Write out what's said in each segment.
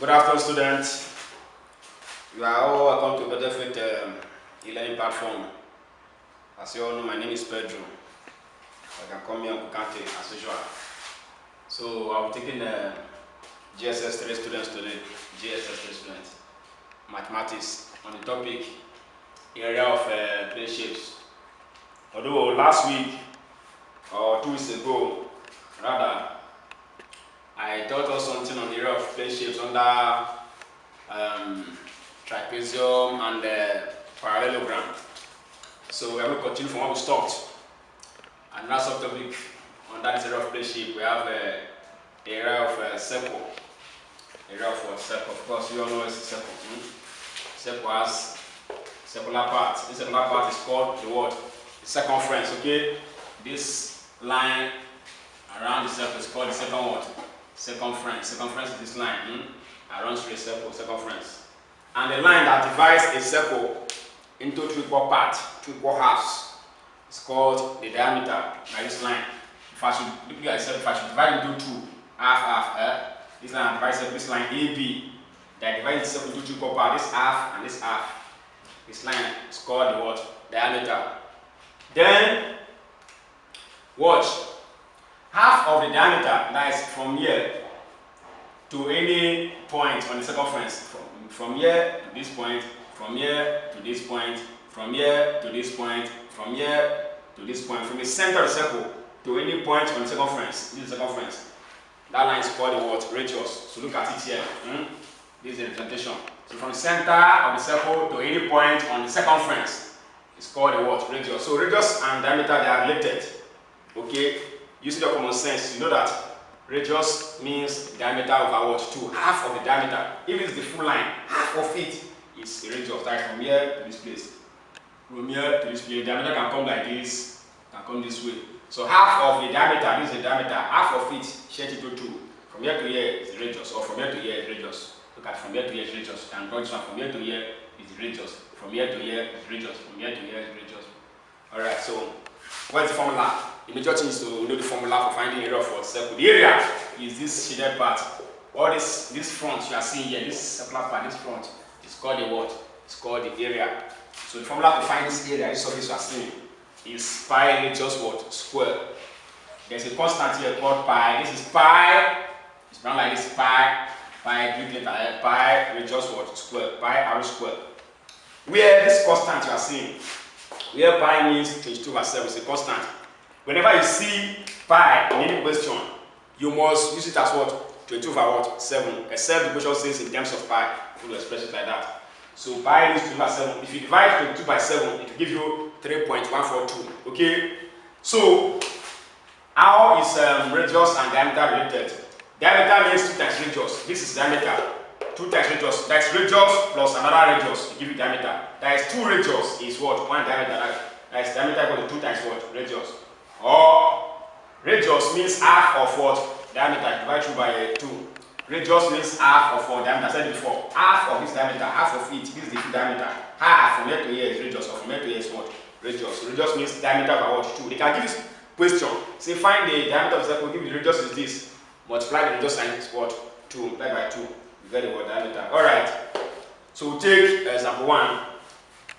Good afternoon, students. You are all welcome to Benefit e-learning platform. As you all know, my name is Pedro. I can call me Uncle Kante as usual. So I'll be taking GSS 3 students today. GSS 3 students, mathematics, on the topic area of plane shapes. Although last week or 2 weeks ago, rather, I taught us something on the area of plane shapes under trapezium and parallelogram. So we are going to continue from where we stopped. And last subtopic on that area of plane shape, we have the area of circle. Area of circle. Of course, you all know it's a circle. Circle has circular part. This circular part is called the what? The circumference. Okay, this line around the circle is called the second what? Circumference. Circumference is this line around the circle, circumference. And the line that divides a circle into two equal parts, two equal halves, is called the diameter. Like this line. If I should divide into two, half, this line divides this line AB, that divides the circle into two equal parts, this half and this half. This line is called the what? Diameter. Then, watch. Half of the diameter, that is from here to any point on the circumference, from here to this point, from here to this point, from here to this point, from here to this point, from the center of the circle to any point on the circumference, this is the circumference. That line is called the what? Radius. So look at it here. This is the representation. So from the center of the circle to any point on the circumference, it's called the what? Radius. So radius and diameter, they are related. Okay? Using your common sense, you know that radius means diameter over what? 2. Half of the diameter. If it's the full line, half of it is the radius. That is from here to this place. From here to this place, the diameter can come like this, can come this way. So half of the diameter, this is the diameter, half of it, share it into 2. From here to here is the radius, or from here to here is radius. Look at from here to here is radius. And draw this one from here to here is the radius. From here to here is radius. From here to here is radius. Alright, so what's the formula? The major thing is to know the formula for finding area for a circle. The area is this shaded part. All this front you are seeing here, this circular part, this front, is called the what? It's called the area. So the formula to find this area, this surface you are seeing, is pi radius what? Square. There's a constant here called pi. This is pi. It's run like this pi. Greek letter pi radius what? Square. Pi r square. Where this constant you are seeing, where pi means 22/7 is a constant. Whenever you see pi in any question, you must use it as what? 22/7, except the question says in terms of pi. We'll express it like that. So pi is 22/7. If you divide 22/7, it will give you 3.142. Okay? So, how is radius and diameter related? Diameter means 2 times radius. This is diameter. 2 times radius. That's radius plus another radius to give you diameter. That is 2 radius is what? 1 diameter. That is diameter equal to 2 times what? Radius. Or radius means half of what? Diameter divided through by 2. Radius means half of what? Diameter. I said before. Half of this diameter, half of it. This is the full diameter. Half from here to here is radius, or from here to here is what? Radius. Radius means diameter by what? 2. They can give this question. Say find the diameter of the circle, give the radius is this. Multiply the radius times what? 2. Multiply by 2. You get the word diameter. Alright. So take example 1.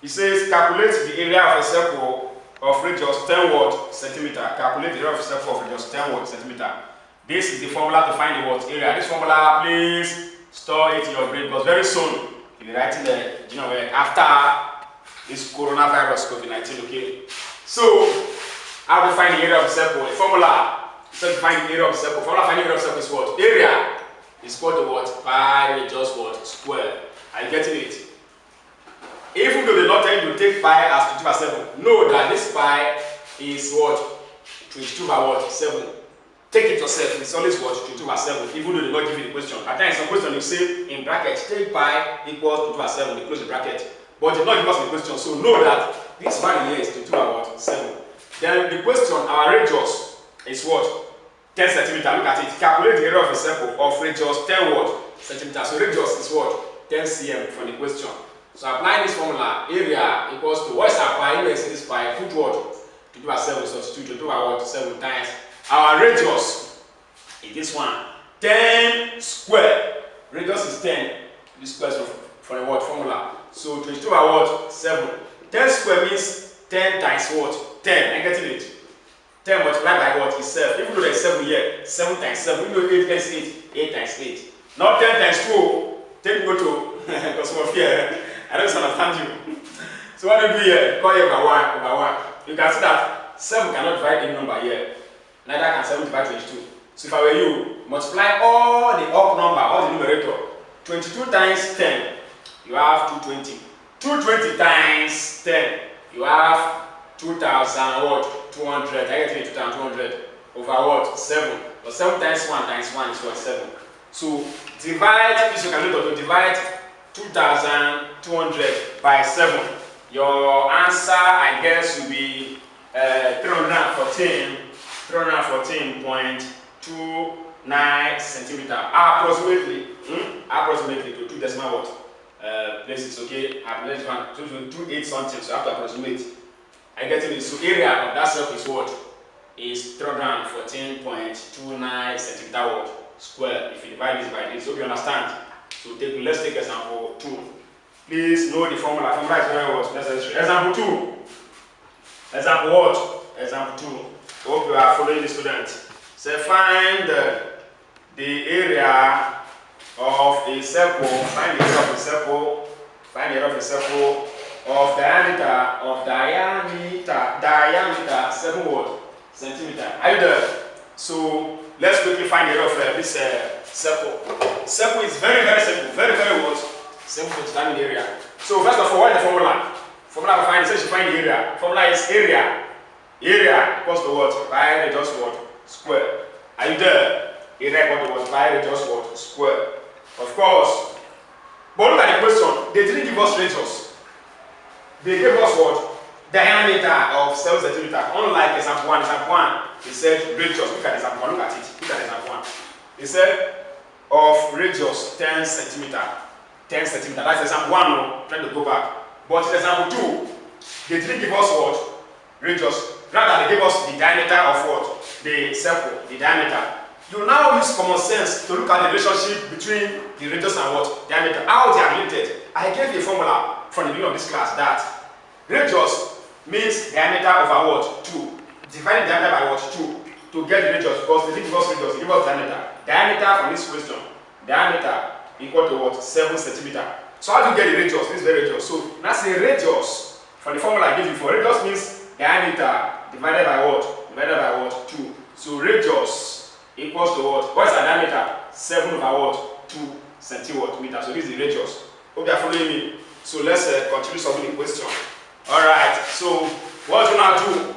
It says calculate the area of a circle of radius 10 what? Centimeter. Calculate the area of a circle of radius 10 what? Centimeter. This is the formula to find the what? Area. This formula, please store it in your brain because very soon you'll be writing the after this coronavirus COVID-19. Okay. So how do you find the area of the circle? The formula. So to find the area of the circle. Formula finding the area of the circle is what? Area is called the what? Pi radius what? Square. Are you getting it? Even though they not tell you to take pi as 22/7, know that this pi is what? 22/7. Take it yourself. It's always what? 22/7. Even though they not give you the question. At times some question you say in brackets, take pi equals 22/7. They close the bracket. But they not give us the question. So know that this value here is 22/7. Then the question, our radius is what? 10 centimeter. Look at it. Calculate the area of a circle of radius 10 what? Centimeter. So radius is what? 10 cm from the question. So applying this formula, area equals to what is our pi? Let's see this pi. Put what? 22/7 substitute 22/7 times our radius is this one. 10 square. Radius is 10. This square is for the what? Formula. So 22 over what? 7. 10 square means 10 times what? 10. I get it. 10 multiplied by what? Is 7. Even though there is 7 here, 7 times 7. Even though 8 times 8, 8 times 8. Not 10 times 2. Take go to because of fear. I don't understand you. So what do you do here? Call here over 1. You can see that 7 cannot divide any number here. Neither can 7 divide 22. So if I were you, multiply all the up number, all the numerator. 22 times 10, you have 220. 220 times 10, you have 2,000 what? 200. I get 2,200 over what? 7. But 7 times 1 times 1 is what? 7. So divide, use your calculator to divide 2,200 by 7. Your answer, I guess, will be 314.29 centimeter. Approximately to 2 decimal what? Places, okay? I've left one 28 something, so I have to approximate. I get it. So area of that circle is what? Is 314.29 centimeter what? Square. If you divide this by this, so you understand. So let's take example 2. Please know the formula. Formula is very what necessary. Example 2. Example what? Example 2. Hope you are following the student. So find the area of a circle. Find the area of a circle. Find the area of a circle of diameter 7 what? Centimeter. Are you there? So let's quickly find the area of this circle. Circle is very, very simple. Very, very what? Simple to determine the area. So first of all, what is the formula? Formula we find, it says you find the area. Formula is area. Area equals to what? Pi radius what? Square. Are you there? Area equals to what? Pi radius what? Square. Of course. But look at the question. They didn't give us radius. They gave us what? Diameter of 7 centimeters. Unlike example 1. Example 1, they said radius. Look at example 1. Look at it. Look at example 1. They said of radius 10 centimeter. 10 centimeter. That's example 1. No? Trying to go back. But in example 2, they didn't give us what? Radius. Rather, they gave us the diameter of what? The circle. The diameter. You now use common sense to look at the relationship between the radius and what? Diameter. How they are related. I gave you a formula from the beginning of this class that radius means diameter over what? 2. Divide the diameter by what? 2. To get the radius, because they didn't give us radius, they give us diameter. Diameter from this question. Diameter equal to what? 7 centimeter. So how do you get the radius? This is the radius. So that's the radius from the formula I gave you for. Radius means diameter divided by what? Divided by what? 2. So radius equals to what? What is the diameter? 7 over what? 2 centimeter. So this is the radius. Hope you are following me. So let's continue solving the question. Alright, so what you now do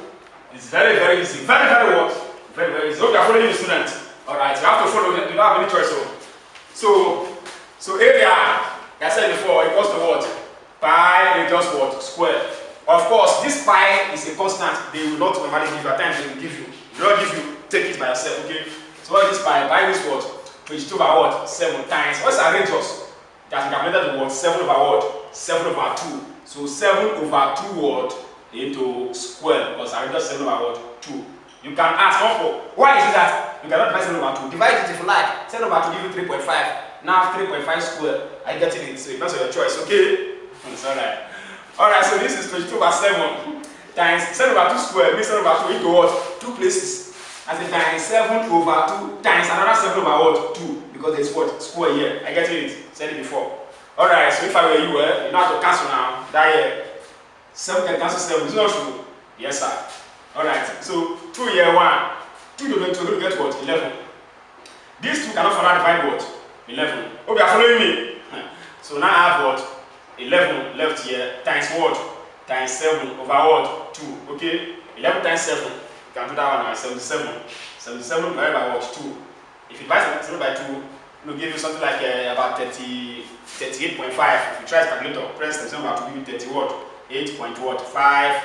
is very, very easy. Very, very what? Very, very easy. Hope you are following the student. Alright, you have to follow. You don't have any choice. So area, like I said before, equals to what? Pi radius what? Square. Of course, this pi is a constant. They will not normally give you. At times they will give you. They will not give you. Take it by yourself, okay? So what is this pi? Pi is what? 22 over what? 7 times. What's our radius? That we calculated to what? 7 over what? 7 over 2. So 7 over 2 what? Into square. Because our radius 7 over what? 2. You can ask, Uncle, why is it that you cannot divide 7 over 2? Divide it if you like. 7 over 2 give you 3.5. Now 3.5 square. I get it. So it's not your choice, okay? It's alright. Alright, so this is 22 over 7 times 7 over 2 square means 7 over 2 into what? 2 places. As a times 7 over 2 times another 7 over what? 2. Because there's what? Square here. I get it. Said it before. Alright, so if I were you, you know how to cancel now. That here. 7 can cancel 7. It's not true. Yes, sir. Alright, so 2 here, 1. 2 to get what? 11. These two cannot further divide what? 11. Hope you are following me. So now I have what? 11 left here times what? Times 7 over what? 2. Okay? 11 times 7. You can do that one now. 77. 77 divided by what? 2. If you divide 77 by 2, it will give you something like about 38.5. If you try to calculator, press 77 by 2 give you 30 what? 8.5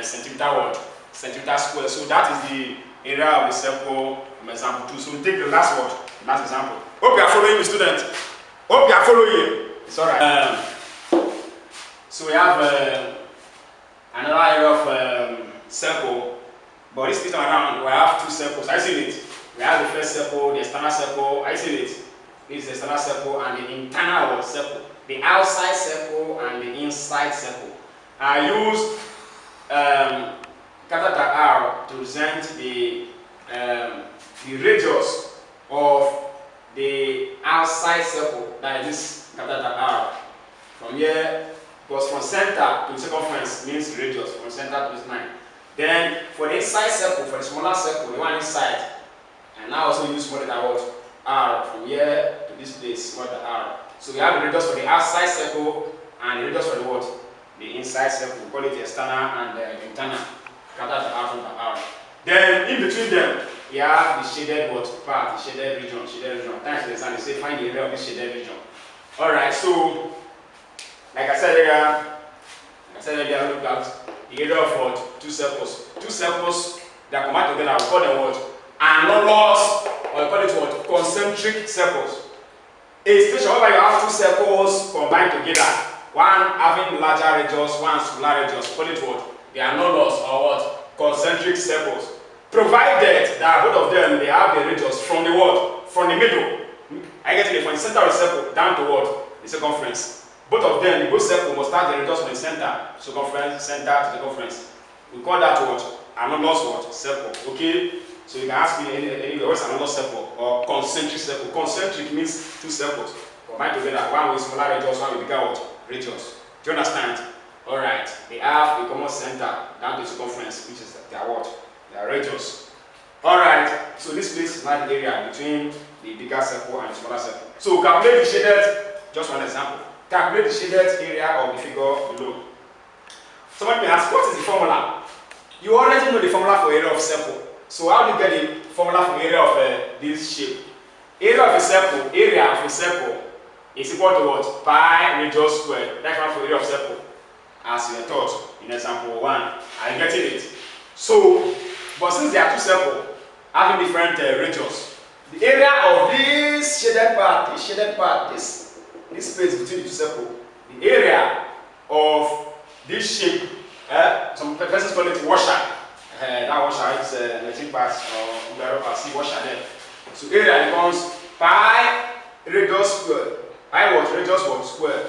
centimeter what? Centimeter square. So that is the area of the circle from example 2. So we take the last word, the last example. Hope you are following me, student. Hope you are following. It's alright. So we have another area of circle, but this time around we have 2 circles. I see it. We have the first circle, the external circle. I see it. This is the external circle and the internal circle. The outside circle and the inside circle. I use capital R to represent the radius of the outside circle, that is this capital R. From here, because from center to circumference means radius, from center to this line. Then for the inside circle, for the smaller circle, the one inside, and I also use small letter what? R. From here to this place, small letter R. So we have the radius for the outside circle and the radius for the what? The inside circle. We call it the external and the internal. Capital R from the R. Then in between them, we have the shaded what? Part, the shaded region, Thanks to the sun, they say find the area of this shaded region. Alright, so like I said earlier, look at the area of what? Two circles. Two circles that combine together, we call them what? Anomalous, or we call it what? Concentric circles. A situation where you have two circles combined together, one having larger radius, one smaller radius, call it what? They are anomalous or what? Concentric circles. Provided that both of them they have the radius from the what? From the middle. I get it from the center of the circle down to what? The circumference. Both of them, the both circle must have the radius from the center, circumference, center to circumference. We call that what? Anomalous what? Circle. Okay? So you can ask me anyway, what's anomalous circle or concentric circle? Concentric means two circles combined together, one with smaller radius, one with bigger what? Radius. Do you understand? Alright, they have a common center down to circumference, which is their what? Their radius. Alright, so this place is not the area between the bigger circle and the smaller circle. So calculate the shaded, just one example. Calculate the shaded area of the figure below. Somebody may ask, what is the formula? You already know the formula for area of circle. So how do you get the formula for area of this shape? Area of a circle is equal to what? Pi radius squared. That's one for area of circle. As you were taught in example 1. Are you getting it? So, but since there are two circles having different radius, the area of this shaded part, this space between the two circles, the area of this shape, some persons call it washer. That washer is electric parts or umbrella see washer there. So area becomes pi radius squared. Pi what? Radius what? Squared.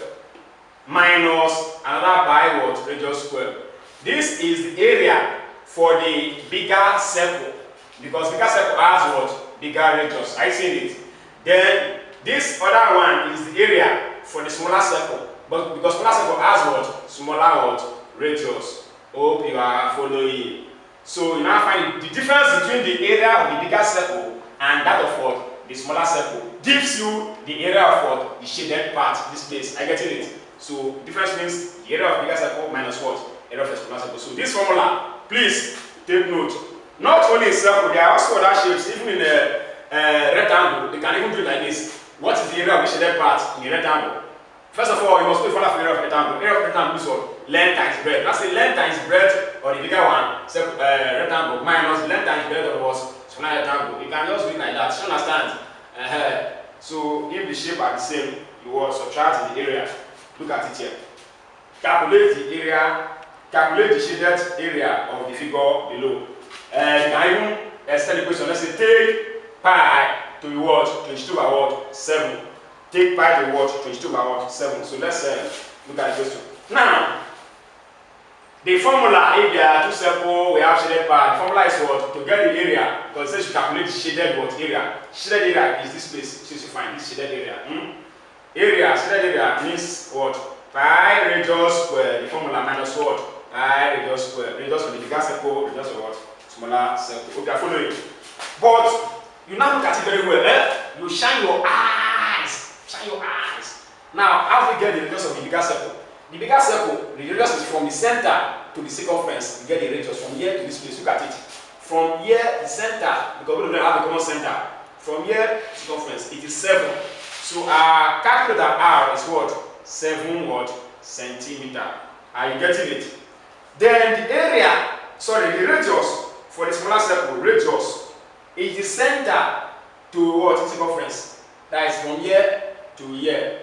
Minus another pi what? Radius squared. This is the area for the bigger circle. Because bigger circle has what? Bigger radius. I see it. Then this other one is the area for the smaller circle. But because smaller circle has what? Smaller what? Radius. Hope you are following. So you now find the difference between the area of the bigger circle and that of what? The smaller circle gives you the area of what? The shaded part, this place. I get it. So difference means the area of bigger circle minus what? Area of the smaller circle. So this formula, please take note. Not only in circle, there are also other shapes, even in a rectangle. They can even do it like this. What is the area of the shaded part in a rectangle? First of all, you must know the formula for area of rectangle. Area of rectangle is what? Length times breadth. That's the length times breadth or the bigger one, rectangle, minus the length times breadth of what? Smaller rectangle. You can just do it like that. You understand? So if the shape are the same, you will subtract the area. Look at it here. Calculate the area, calculate the shaded area of the figure below. And you can even extend the question. Let's say take pi to the what? 22 by what? 7. Take pi to the what? 22 by what? 7. So let's look at the question. Now, the formula, if there are two circles, we have shaded part. The formula is what? To get the area, because it says you calculate the shaded what? Area. Shaded area is this place, since you find this shaded area. Area, shaded area means what? Pi radius squared. The formula minus what? Pi radius squared. Radius of the bigger circle, radius of what? Smaller circle. Okay, following. But you now look at it very well. You shine your eyes. Shine your eyes. Now, how do we get the radius of the bigger circle? The bigger circle, the radius is from the center to the circumference. You get the radius from here to this place. Look at it. From here, the center, because we don't have a common center. From here to circumference, it is 7. So our calculator R is what? 7 what? Centimeter. Are you getting it? Then the area, the radius for the smaller circle, radius, is the center to what? Circumference. That is from here to here.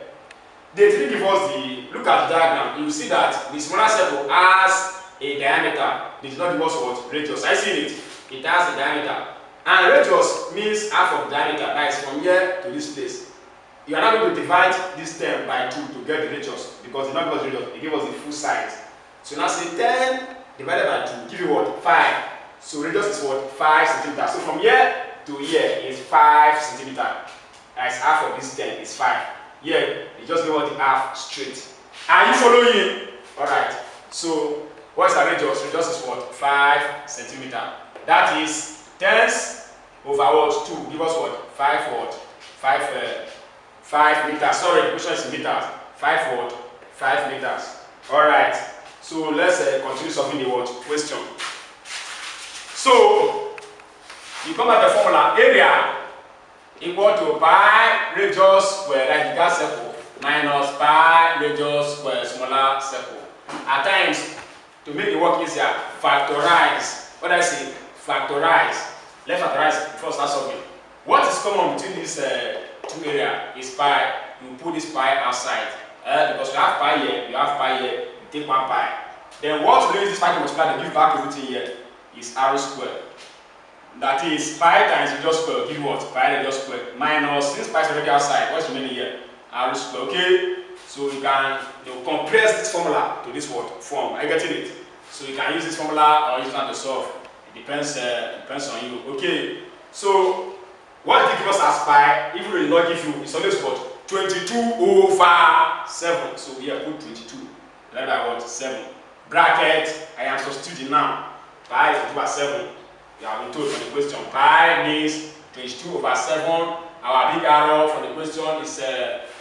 They didn't give us the, look at the diagram, you see that the smaller circle has a diameter. They did not give us what? Radius. I see it. It has a diameter. And radius means half of the diameter. That is from here to this place. You are not going to divide this term by 2 to get the radius, because it's not because radius, it gives us the full size. So now say 10 divided by 2 give you what? 5. So radius is what? 5 centimeters. So from here to here is 5 centimeters. That's half of this 10 is 5. Here, you just give us the half straight. Are you following? Alright. So what's the radius? Radius is what? 5 centimeters. That is 10 over what? 2. Give us what? 5 what? 5 meters. Sorry, the question is in meters. 5 what? 5 meters. Alright. So let's continue solving the what? Question. So you come at the formula. Area equal to pi radius square, like the gas circle, minus pi radius square, smaller circle. At times, to make the work easier, factorize. What I say? Factorize. Let's factorize before start solving. What is common between these two areas is pi. You put this pi outside. Because you have pi here, you have pi here, you take one pi. Then what we use this pi to multiply to give back everything here is r squared. That is pi times radius square, give what? Pi radius square minus, since pi is already outside, what's remaining here? R square, okay? So you can compress this formula to this what? Form. Are you getting it? So you can use this formula or use that to solve. It depends on you. Okay. So what they give us as pi, even though it not give you, it's always what? 22 over 7. So here put 22. Divided by what? 7. Bracket, I am substituting now. Pi is 22 over 7. You have been told from the question. Pi means 22 over 7. Our big arrow for the question is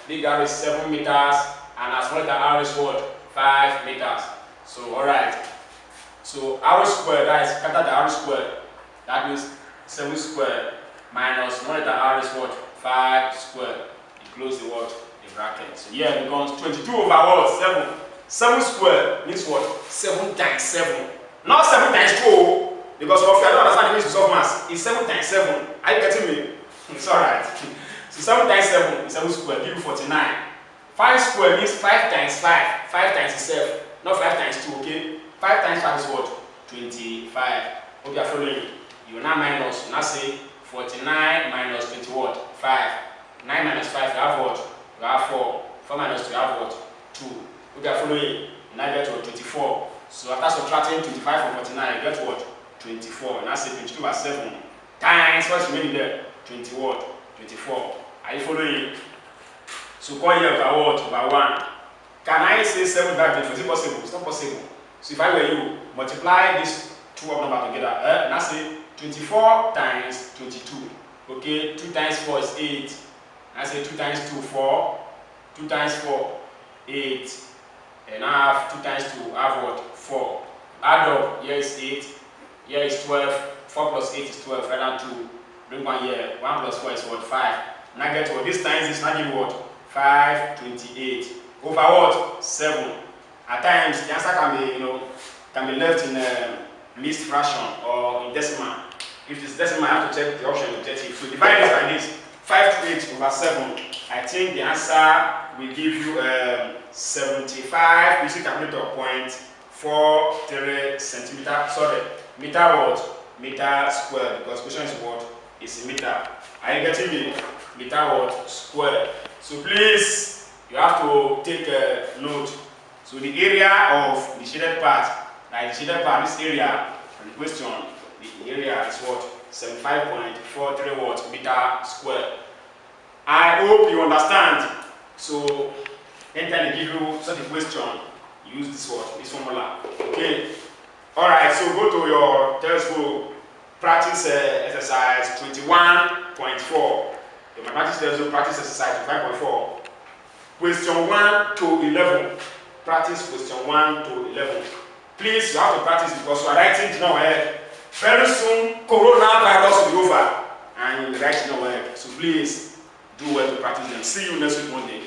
big arrow is 7 meters, and as well the arrow is what? 5 meters. So alright. So arrow square, that is scatter the arrow square. That means 7 square minus 1 meter arrow is what? 5 square. You close the what? The bracket. So here it becomes 22 over what? 7. 7 square means what? 7 times 7. Not 7 times 2. Because if you don't understand the means of mass, it's 7 times 7. Are you getting me? It's alright. So 7 times 7 is 7 square, give you 49. 5 square means 5 times 5. 5 times itself, not 5 times 2, okay? 5 times 5 is what? 25. Hope you are following. You will now minus, you now say 49 minus 20 what? 5. 9 minus 5, you have what? You have 4. 4 minus 2, you have what? 2. Hope you are following. You now get what? 24. So after subtracting 25 from 49, you get what? 24. And I say 22 over 7 times what's remaining there? 20 what? 24. Are you following? So come here over what? Over 1. Can I say 7 divided by 24? Is it possible? It's not possible. So if I were you, multiply these two numbers together. And I say 24 times 22. Okay, 2 times 4 is 8. I say 2 times 2, 4. 2 times 4, 8. And I have 2 times 2, I have what? 4. Add up, here is 8. Here is 12, 4 plus 8 is 12, right down 2. Bring 1 here, 1 plus 4 is what? 5. Now get what? This times this, now give what? 528. Over what? 7. At times, the answer can be, can be left in mixed fraction or in decimal. If it's decimal, I have to check the option objective. So divide this by this, 528 over 7. I think the answer will give you 75, using calculator, 0.43 centimeter. Sorry. Meter what? Meter square, because question is what? It's a meter. Are you getting me? Meter what? Square. So please, you have to take a note. So the area of the shaded part, like the shaded part, this area, and the question, the area is what? 75.43 what? Meter square. I hope you understand. So anytime they give you such a question, use this what? This formula. Okay? Alright, so go to your textbook, practice exercise 21.4. The mathematics textbook, practice exercise 25.4. Question 1 to 11. Practice question 1 to 11. Please, you have to practice because you are writing it now. Very soon, coronavirus will be over and you will write it now. So please, do well to practice them. See you next week Monday.